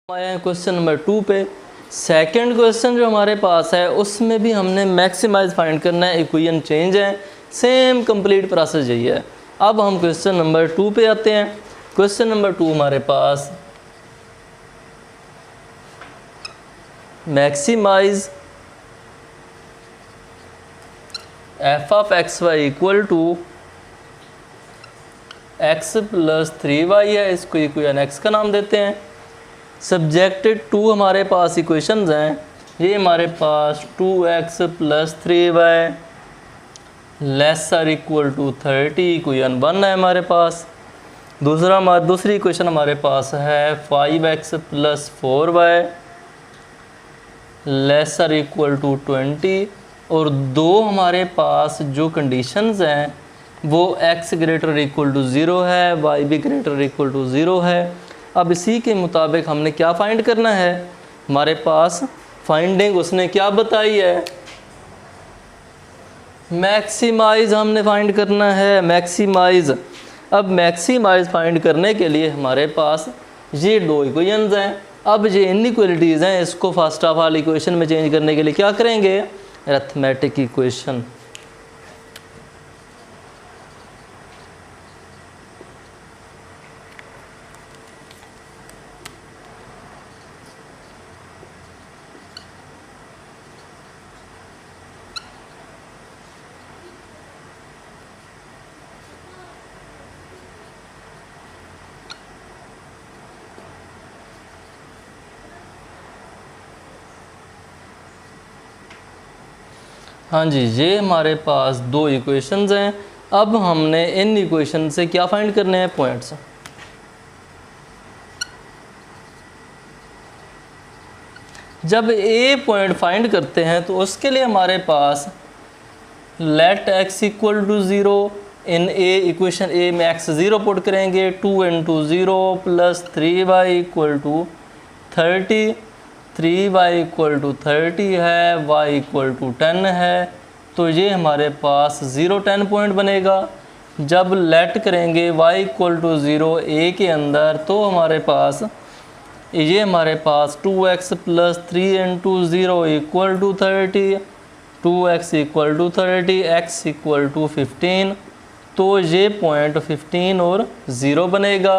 आए हैं question number 2 पे। सेकंड क्वेश्चन जो हमारे पास है उसमें भी हमने मैक्सिमाइज फाइंड करना है, इक्वेशन चेंज है, सेम कंप्लीट प्रोसेस यही है। अब हम क्वेश्चन नंबर 2 पे आते हैं। क्वेश्चन नंबर 2 हमारे पास maximize f of x y equal to x plus 3y है, इसको इक्वेशन एक्स का नाम देते हैं। सब्जेक्टेड टू हमारे पास इक्वेशंस हैं, ये हमारे पास 2x plus 3y lesser equal to 30 equation 1 है हमारे पास। दूसरी इक्वेशन हमारे पास है 5x plus 4y laser equal to 20। और दो हमारे पास जो कंडीशंस हैं वो x ग्रेटर इक्वल टू 0 है, y भी ग्रेटर इक्वल टू 0 है। अब इसी के मुताबिक हमने क्या फाइंड करना है, हमारे पास फाइंडिंग उसने क्या बताई है, मैक्सिमाइज हमने फाइंड करना है, मैक्सिमाइज। अब मैक्सिमाइज फाइंड करने के लिए हमारे पास ये दो इक्वेशंस हैं। अब ये इनइक्वालिटीज़ हैं, इसको फर्स्ट ऑफ ऑल इक्वेशन में चेंज करने के लिए क्या करेंगे, अरिथमेटिक इक्वेशन। हाँ जी, ये हमारे पास दो इक्वेशंस हैं। अब हमने इन इक्वेशन से क्या फाइंड करने हैं, पॉइंट्स। जब ए पॉइंट फाइंड करते हैं तो उसके लिए हमारे पास let x equal to 0 in A, equation A में x 0 पुट करेंगे, 2 into 0 plus 3y equal to 30, 3y equal to 30 है, y इक्वल टू 10 है। तो ये हमारे पास 0 10 पॉइंट बनेगा। जब लेट करेंगे y इक्वल टू 0 a के अंदर तो हमारे पास 2x plus 3 into 0 equal to 30, 2x equal to 30, x equal to 15। तो ये पॉइंट 15 और 0 बनेगा।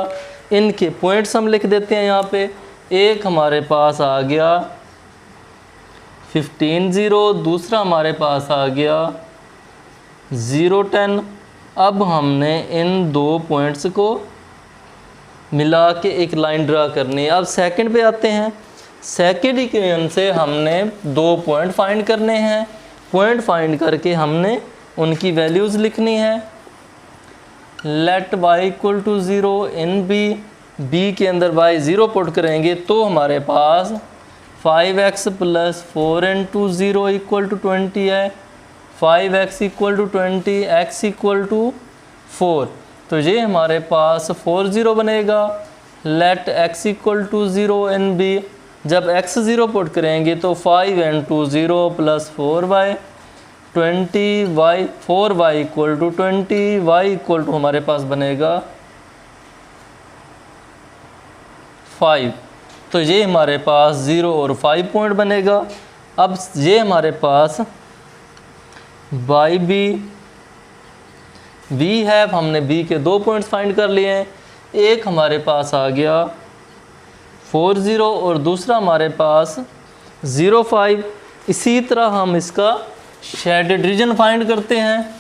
इनके पॉइंट्स हम लिख देते हैं यहाँ पे। एक हमारे पास आ गया 15 0, दूसरा हमारे पास आ गया 0 10। अब हमने इन दो पॉइंट्स को मिला के एक लाइन ड्रा करनी है। अब सेकंड पे आते हैं। सेकंड इक्वेशन से हमने दो पॉइंट फाइंड करने हैं। पॉइंट फाइंड करके हमने उनकी वैल्यूज़ लिखनी है। Let y equal to 0 in b के अंदर y 0 पुट करेंगे तो हमारे पास 5x plus 4 into 0 equal to 20 है, 5x equal to 20, x equal to 4। तो ये हमारे पास 4 0 बनेगा। Let x equal to 0 in b, जब x 0 पुट करेंगे तो 5 इंटू 0 plus 4y 20y, 4y equal to 20, y equal to हमारे पास बनेगा 5। तो ये हमारे पास 0 और 5 पॉइंट बनेगा। अब ये हमारे पास b है, हमने b के दो पॉइंट्स फाइंड कर लिए हैं। एक हमारे पास आ गया 4 0 और दूसरा हमारे पास 0 5। इसी तरह हम इसका शेडेड रीजन फाइंड करते हैं।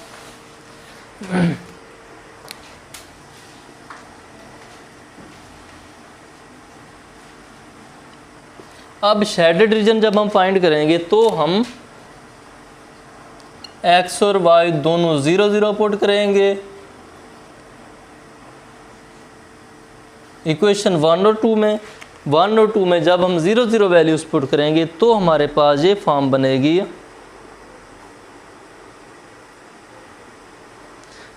अब शेडेड रीजन जब हम फाइंड करेंगे तो हम x और y दोनों 0 0 पुट करेंगे। इक्वेशन 1 और 2 में जब हम 0 0 वैल्यूज पुट करेंगे तो हमारे पास ये फॉर्म बनेगी।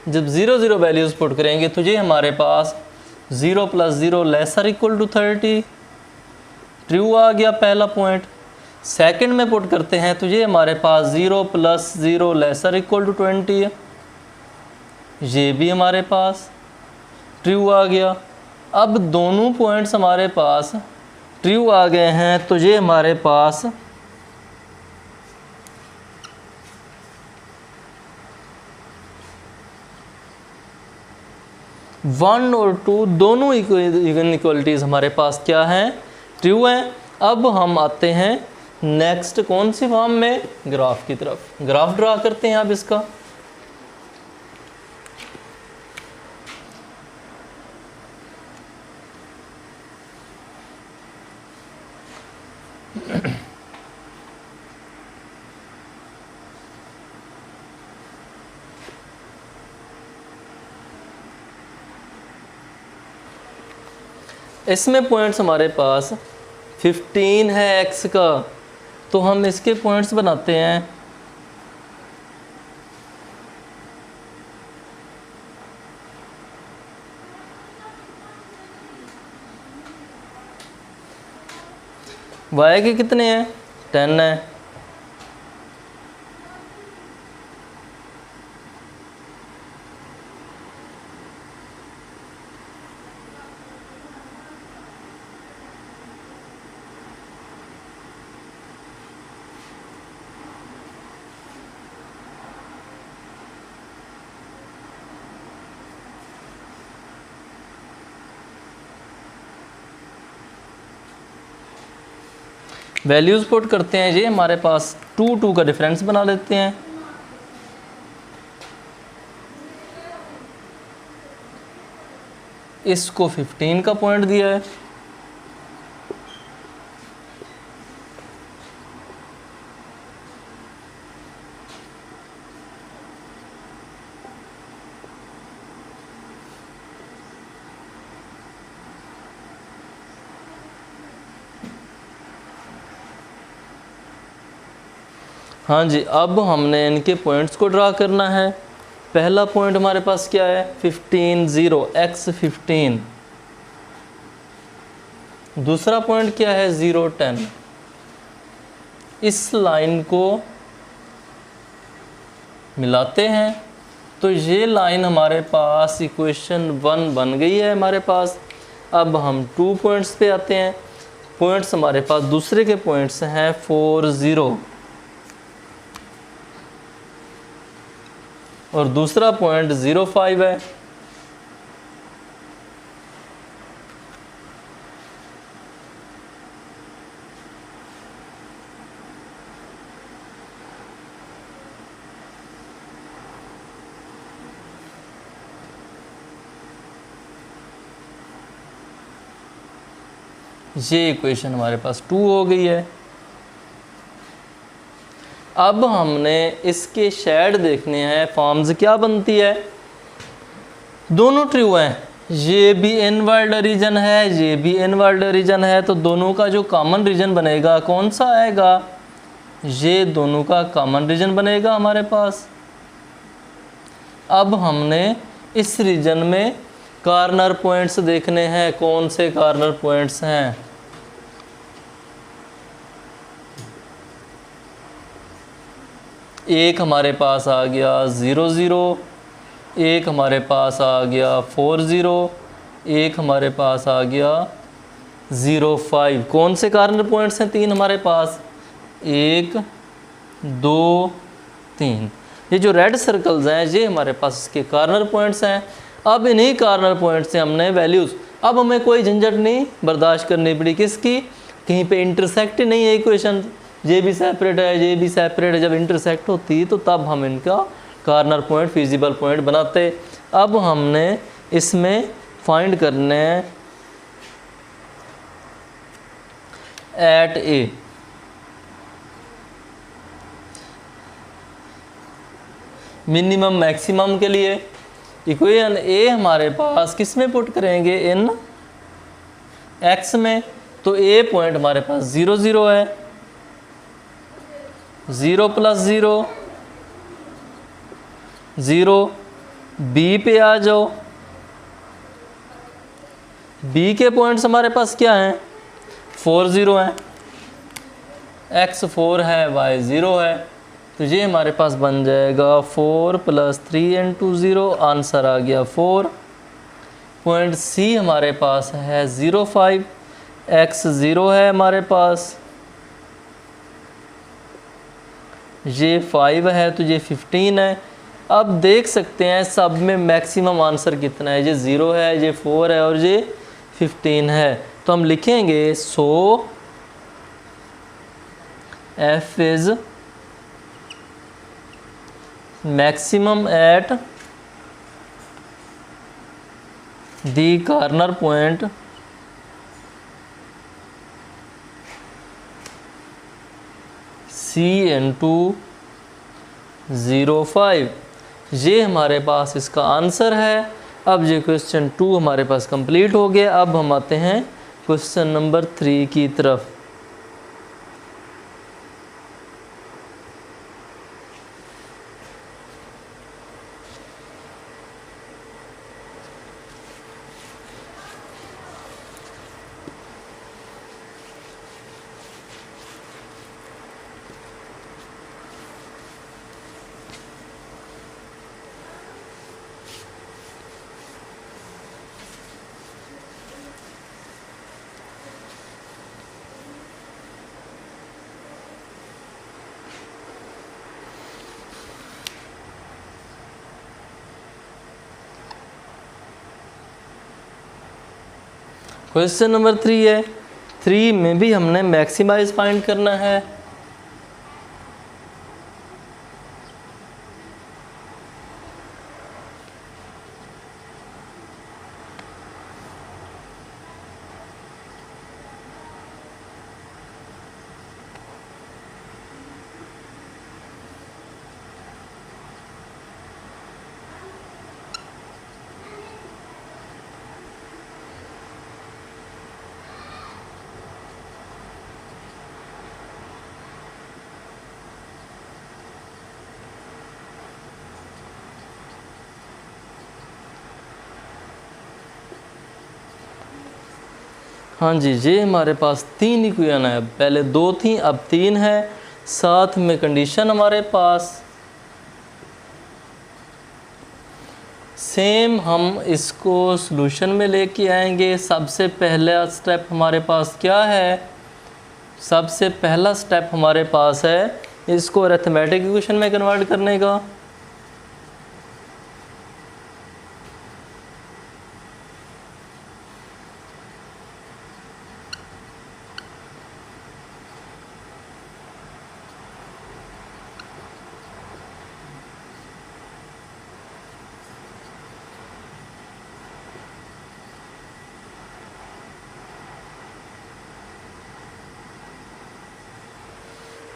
जब 0 0 वैल्यूज पुट करेंगे तो ये हमारे पास 0 plus 0 lesser equal to 30, true आ गया पहला पॉइंट। सेकंड में पुट करते हैं तो ये हमारे पास 0 प्लस 0 लेसर इक्वल टू 20 है, ये भी हमारे पास ट्रू आ गया। अब दोनों पॉइंट्स हमारे पास ट्रू आ गए हैं, तो ये हमारे पास 1 और 2 दोनों इक्वलिटीज़ हमारे पास क्या हैं, ट्रू हैं। अब हम आते हैं नेक्स्ट कौन सी फॉर्म में, ग्राफ की तरफ। ग्राफ ड्रा करते हैं अब इसका। इसमें पॉइंट्स हमारे पास 15 है x का, तो हम इसके पॉइंट्स बनाते हैं। y के कितने हैं, 10 है। वैल्यूज़ पुट करते हैं, ये हमारे पास 2 का डिफरेंस बना लेते हैं। इसको 15 का पॉइंट दिया है, हाँ जी। अब हमने इनके पॉइंट्स को ड्रा करना है। पहला पॉइंट हमारे पास क्या है, 15 0 x 15। दूसरा पॉइंट क्या है, 0 10। इस लाइन को मिलाते हैं तो ये लाइन हमारे पास इक्वेशन 1 बन गई है हमारे पास। अब हम 2 पॉइंट्स पे आते हैं। पॉइंट्स हमारे पास दूसरे के पॉइंट्स हैं 4 0 और दूसरा पॉइंट 0 5 है। ये इक्वेशन हमारे पास 2 हो गई है। अब हमने इसके शेड देखने हैं, फॉर्म्स क्या बनती है। दोनों ट्रू हैं, ये भी इनवर्ड रीजन है, ये भी इनवर्ड रीजन है, तो दोनों का जो कॉमन रीजन बनेगा कौन सा आएगा, ये दोनों का कॉमन रीजन बनेगा हमारे पास। अब हमने इस रीजन में कॉर्नर पॉइंट्स देखने हैं, कौन से कॉर्नर पॉइंट्स हैं। एक हमारे पास आ गया 0 0, एक हमारे पास आ गया 4 0, एक हमारे पास आ गया 0 5। कौन से कॉर्नर पॉइंट्स हैं, 3 हमारे पास, 1 2 3। ये जो रेड सर्कल्स हैं ये हमारे पास इसके कॉर्नर पॉइंट्स हैं। अब इन्हीं कॉर्नर पॉइंट से हमने वैल्यूज़, अब हमें कोई झंझट नहीं बर्दाश्त करनी पड़ी, किसकी, कहीं पे इंटरसेक्ट नहीं है इक्वेशन, ये भी सेपरेट है, ये भी सेपरेट है। जब इंटरसेक्ट होती तो तब हम इनका कॉर्नर पॉइंट, फिजिबल पॉइंट बनाते। अब हमने इसमें फाइंड करने हैं एट ए। मिनिमम मैक्सिमम के लिए इक्वेशन ए हमारे पास किस में पुट करेंगे, इन एक्स में। तो ए पॉइंट हमारे पास 0 0 है, 0 + 0 0। बी पे आ जाओ, बी के पॉइंट्स हमारे पास क्या हैं, 4 0 हैं, x 4 है, y 0 है, तो ये हमारे पास बन जाएगा 4 + 3 × 0, आंसर आ गया 4। पॉइंट सी हमारे पास है 0 5। x 0 है हमारे पास, ये 5 है तो ये 15 है। अब देख सकते हैं सब में मैक्सिमम आंसर कितना है, ये 0 है, ये 4 है और ये 15 है। तो हम लिखेंगे सो f is maximum at the corner point C/05। ये हमारे पास इसका आंसर है। अब ये क्वेश्चन 2 हमारे पास कंप्लीट हो गया। अब हम आते हैं क्वेश्चन नंबर 3 की तरफ। क्वेश्चन नंबर 3 है। 3 में भी हमने मैक्सिमाइज फाइंड करना है। हाँ जी, ये हमारे पास 3 इक्वेशन है। पहले 2 थी, अब 3 है। साथ में कंडीशन हमारे पास सेम, हम इसको सॉल्यूशन में लेके आएंगे। सबसे पहला स्टेप हमारे पास क्या है? सबसे पहला स्टेप हमारे पास है इसको अरिथमेटिक इक्वेशन में कन्वर्ट करने का।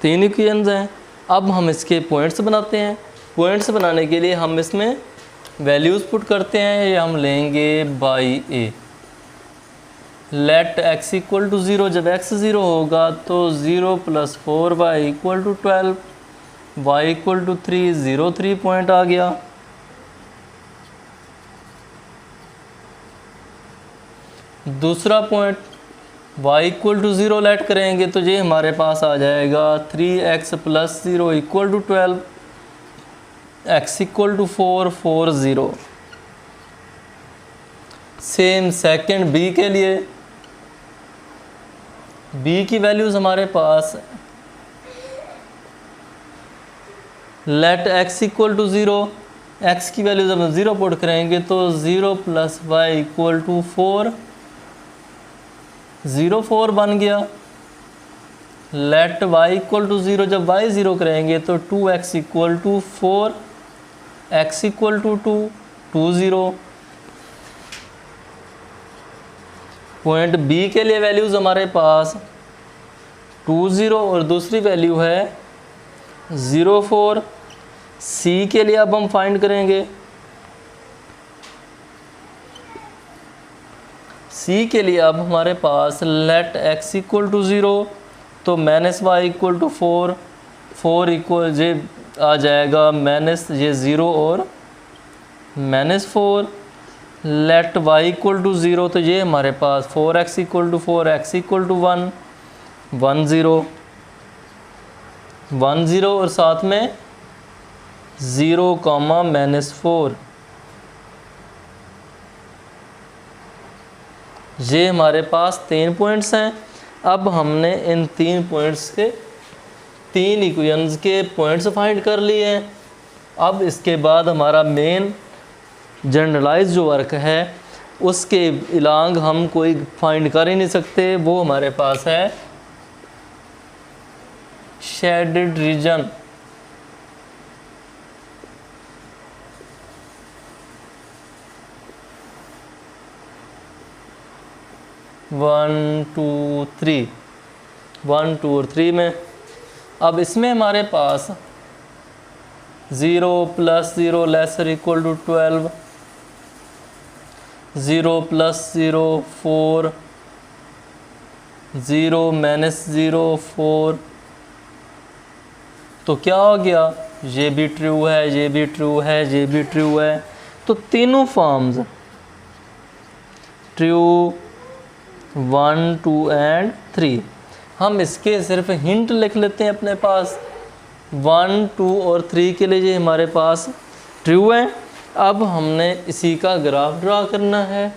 तीन इक्वेशंस हैं। अब हम इसके पॉइंट्स बनाते हैं। पॉइंट्स बनाने के लिए हम इसमें वैल्यूज़ पुट करते हैं। ये हम लेंगे by A. Let x equal to 0, जब x 0 होगा तो 0 + 4y equal to 12, y equal to 3, 0 3 point आ गया। दूसरा point y equal to 0 let करेंगे तो ये हमारे पास आ जाएगा 3x + 0 equal to 12, x equal to 4, 4 0। Same second b के लिए, b की वैल्यूज़ हमारे पास let x equal to 0, x की वैल्यूज़ हम 0 पुट करेंगे तो 0 + y इक्वल टू 4, 0 4 बन गया। लेट y इक्वल टू 0, जब y 0 करेंगे तो 2x equal to 4, x equal to 2, 2 0। Point b के लिए वैल्यूज़ हमारे पास 2 0 और दूसरी वैल्यू है 0 4। c के लिए अब हम फाइंड करेंगे। c के लिए अब हमारे पास लेट x इक्वल टू 0 तो -y इक्वल टू 4, 4 इक्वल ये आ जाएगा माइनस ये 0 और -4। लेट y इक्वल टू 0 तो ये हमारे पास 4x equal to 4, x equal to 1, 1 0, 1 0 और साथ में 0, -4। ये हमारे पास 3 पॉइंट्स हैं। अब हमने इन 3 पॉइंट्स के 3 इक्वेशंस के पॉइंट्स फाइंड कर लिए हैं। अब इसके बाद हमारा मेन जनरलाइज जो वर्क है उसके इलांग हम कोई फाइंड कर ही नहीं सकते, वो हमारे पास है शेडेड रीजन। वन टू और थ्री में। अब इसमें हमारे पास 0 + 0 <= 12, 0 + 0 4, 0 - 0 4। तो क्या हो गया, ये भी ट्रू है, ये भी ट्रू है, ये भी ट्रू है। तो तीनों फॉर्म्स ट्रू 1 2 एंड 3। हम इसके सिर्फ हिंट लिख लेते हैं अपने पास। 1 2 और 3 के लिए ये हमारे पास ट्रू है। अब हमने इसी का ग्राफ ड्रा करना है।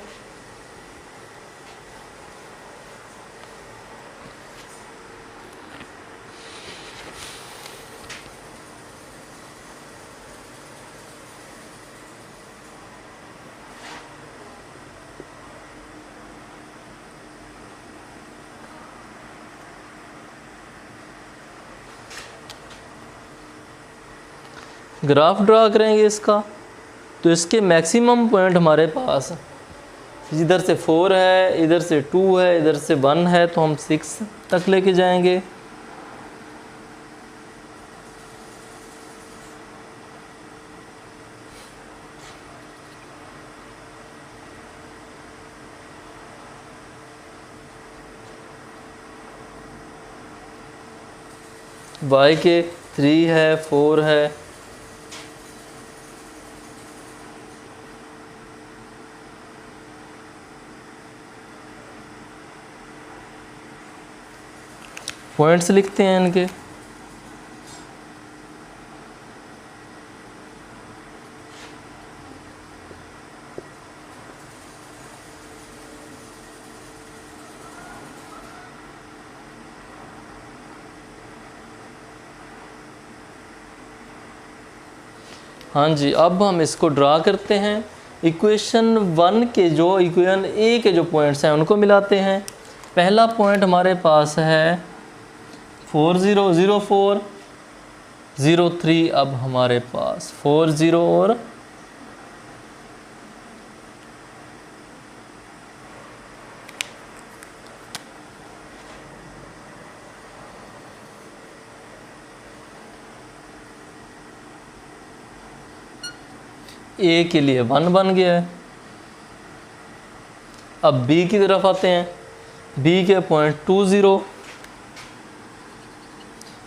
ग्राफ ड्रा करेंगे इसका, तो इसके मैक्सिमम पॉइंट हमारे पास इधर से 4 है, इधर से 2 है, इधर से 1 है, तो हम 6 तक लेके जाएंगे। y के 3 है, 4 है, पॉइंट्स लिखते हैं इनके। हाँ जी, अब हम इसको ड्रा करते हैं। इक्वेशन 1 के जो इक्वेशन ए के जो पॉइंट्स हैं उनको मिलाते हैं। पहला पॉइंट हमारे पास है 4 0 0 4 0 3। अब हमारे पास 4 0 और ए के लिए 1 बन गया है। अब बी की तरफ आते हैं। बी के पॉइंट 2 0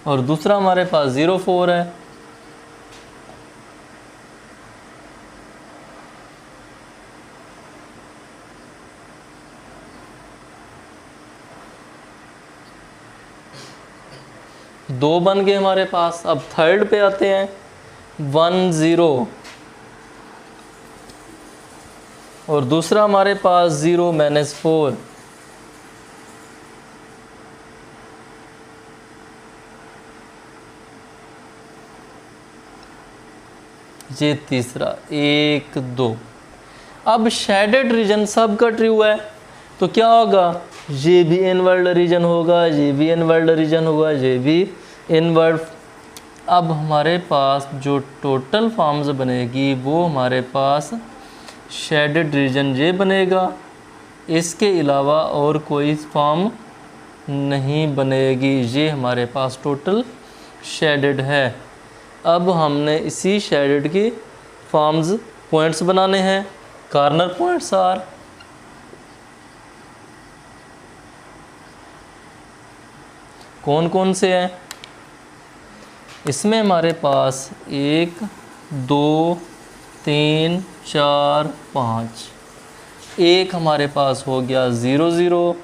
और दूसरा हमारे पास 0 4 है। दो बन गए हमारे पास। अब थर्ड पे आते हैं। 1 0 और दूसरा हमारे पास 0 - 4। ये तीसरा 1 2। अब शेडेड रीजन सब का ट्रू है, तो क्या होगा, ये भी इनवर्ड रीजन होगा, ये भी इनवर्ड रीजन होगा, ये भी इनवर्ड। अब हमारे पास जो टोटल फॉर्म्स बनेगी वो हमारे पास शेडेड रीजन ये बनेगा। इसके अलावा और कोई फॉर्म नहीं बनेगी। ये हमारे पास टोटल शेडेड है। अब हमने इसी शेडेड की फॉर्म्स पॉइंट्स बनाने हैं। कॉर्नर पॉइंट्स आर कौन कौन से हैं, इसमें हमारे पास 1 2 3 4 5। एक हमारे पास हो गया 0 0,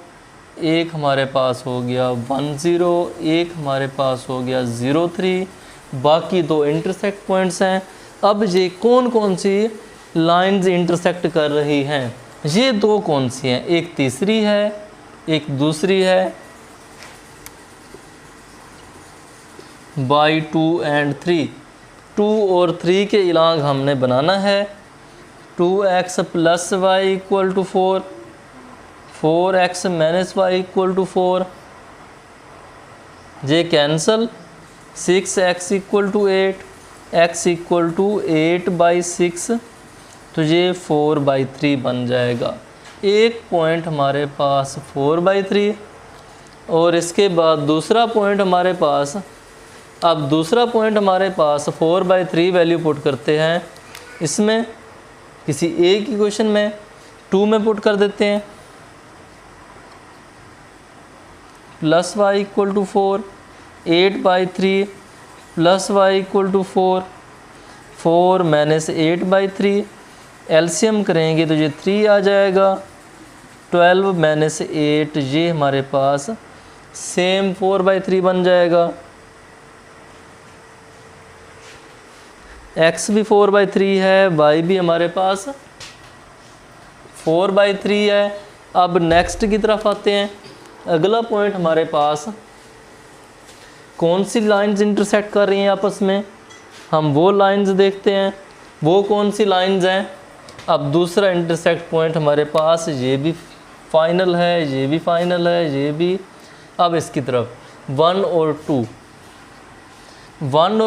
एक हमारे पास हो गया 1 0, एक हमारे पास हो गया 0 3। बाकी दो इंटरसेक्ट पॉइंट्स हैं। अब ये कौन कौन सी लाइंस इंटरसेक्ट कर रही हैं, ये दो कौन सी हैं, एक तीसरी है एक दूसरी है, बाई 2 and 3। 2 और 3 के इलाग हमने बनाना है 2x + y = 4, 4x - y = 4, ये कैंसल, 6x = 8, x = 8/6, तो ये 4/3 बन जाएगा। एक पॉइंट हमारे पास 4/3 और इसके बाद दूसरा पॉइंट हमारे पास, अब दूसरा पॉइंट हमारे पास 4/3 वैल्यू पुट करते हैं इसमें, किसी एक इक्वेशन में 2 में पुट कर देते हैं, + y = 4, 8/3 + y = 4, 4 - 8/3, एलसीएम करेंगे तो ये 3 आ जाएगा, 12 - 8 ये हमारे पास सेम 4/3 बन जाएगा। x भी 4/3 है, y भी हमारे पास 4/3 है। अब नेक्स्ट की तरफ आते हैं। अगला पॉइंट हमारे पास कौन सी लाइंस इंटरसेक्ट कर रही हैं आपस में, हम वो लाइंस देखते हैं। वो कौन सी लाइंस हैं, अब दूसरा इंटरसेक्ट पॉइंट हमारे पास ये भी फाइनल है, ये भी फाइनल है, ये भी। अब इसकी तरफ 1 और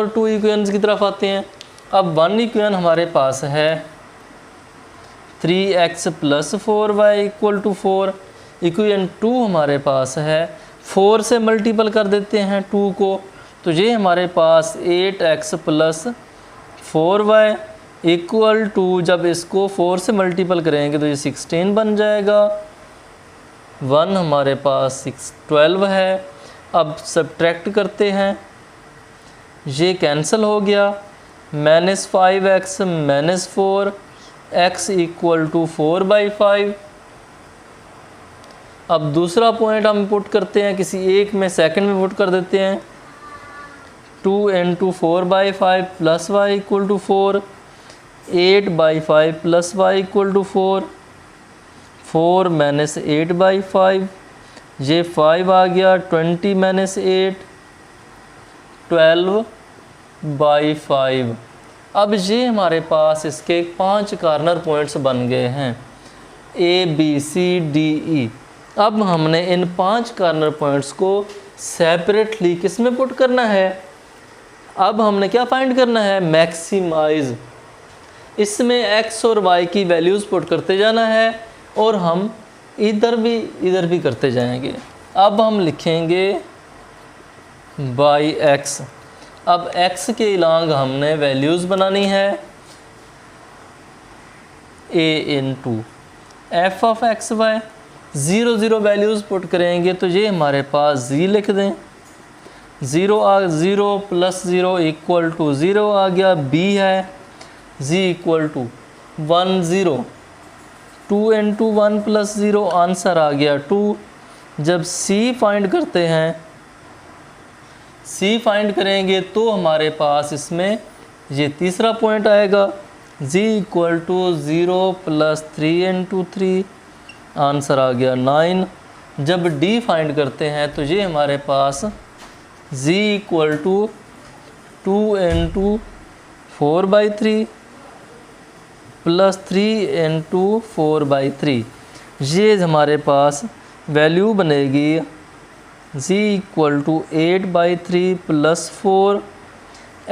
2 इक्वेशंस की तरफ आते हैं। अब 1 इक्वेशन हमारे पास है 3x + 4y = 4, इक्वेशन 2 हमारे पास है 4 से मल्टीपल कर देते हैं 2 को, तो ये हमारे पास 8x + 4y = जब इसको 4 से मल्टीपल करेंगे तो ये 16 बन जाएगा। 1 हमारे पास 12 है। अब सब्ट्रैक्ट करते हैं, ये कैंसिल हो गया, -5x - 4, x = 4/5। अब दूसरा पॉइंट हम पुट करते हैं, किसी एक में सेकंड में पुट कर देते हैं, 2 × 4/5 + y = 4, 8/5 + y = 4, 4 - 8/5, ये 5 आ गया, 20 - 8, 12/5। अब ये हमारे पास इसके 5 कॉर्नर पॉइंट्स बन गए हैं, ABCDE। अब हमने इन 5 कॉर्नर पॉइंट्स को सेपरेटली किस में पुट करना है, अब हमने क्या फाइंड करना है, मैक्सिमाइज। इसमें x और y की वैल्यूज़ पुट करते जाना है और हम इधर भी करते जाएंगे। अब हम लिखेंगे बाई x। अब x के इलांग हमने वैल्यूज़ बनानी है a × f(x, y), 0 0 values put करेंगे तो ये हमारे पास z लिख दें, 0 + 0 = 0 आ गया, b है, z = 1 0, 2 × 1 + 0 आंसर आ गया 2। जब c फाइंड करते हैं, c फाइंड करेंगे तो हमारे पास इसमें ये तीसरा पॉइंट आएगा, z = 0 + 3 × 3, आंसर आ गया 9। जब d फाइंड करते हैं तो ये हमारे पास z = 2 × 4/3 + 3 × 4/3, ये हमारे पास वैल्यू बनेगी z = 8/3 + 4,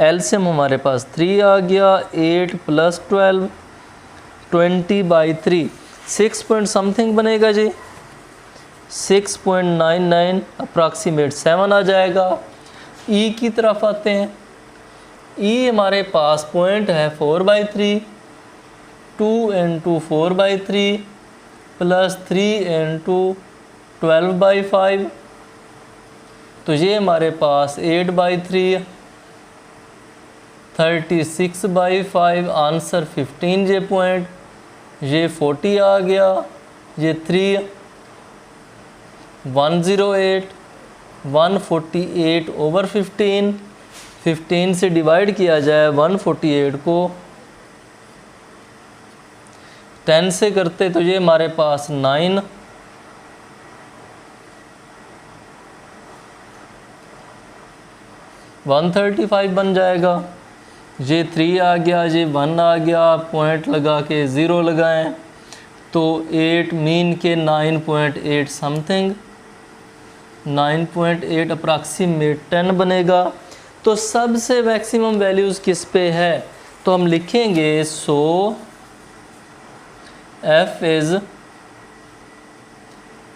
एलसीएम हमारे पास 3 आ गया, 8 + 12 20/3, 6 पॉइंट समथिंग बनेगा जी, 6.99 अप्रॉक्सीमेट 7 आ जाएगा। ई की तरफ आते हैं। ई हमारे पास पॉइंट है 4/3, 2 × 4/3 + 3 × 12/5, तो ये हमारे पास 8/3, 36/5, आंसर 15 जे पॉइंट, ये 40 आ गया, ये 3, 108, 148/15, 15 से डिवाइड किया जाए 148 को 10 से करते तो ये हमारे पास 9, 135 बन जाएगा। ये 3 आ गया, ये 1 आ गया, पॉइंट लगा के 0 लगाएं तो 8 मीन के 9.8 समथिंग, 9.8 अप्रॉक्सीमेट 10 बनेगा। तो सबसे मैक्सिमम वैल्यूज़ किस पे है, तो हम लिखेंगे सो f इज़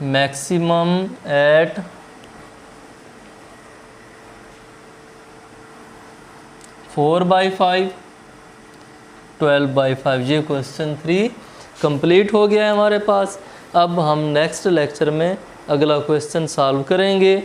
मैक्सिमम एट 4/5, 12/5। ये क्वेश्चन 3 कंप्लीट हो गया है हमारे पास। अब हम नेक्स्ट लेक्चर में अगला क्वेश्चन सॉल्व करेंगे।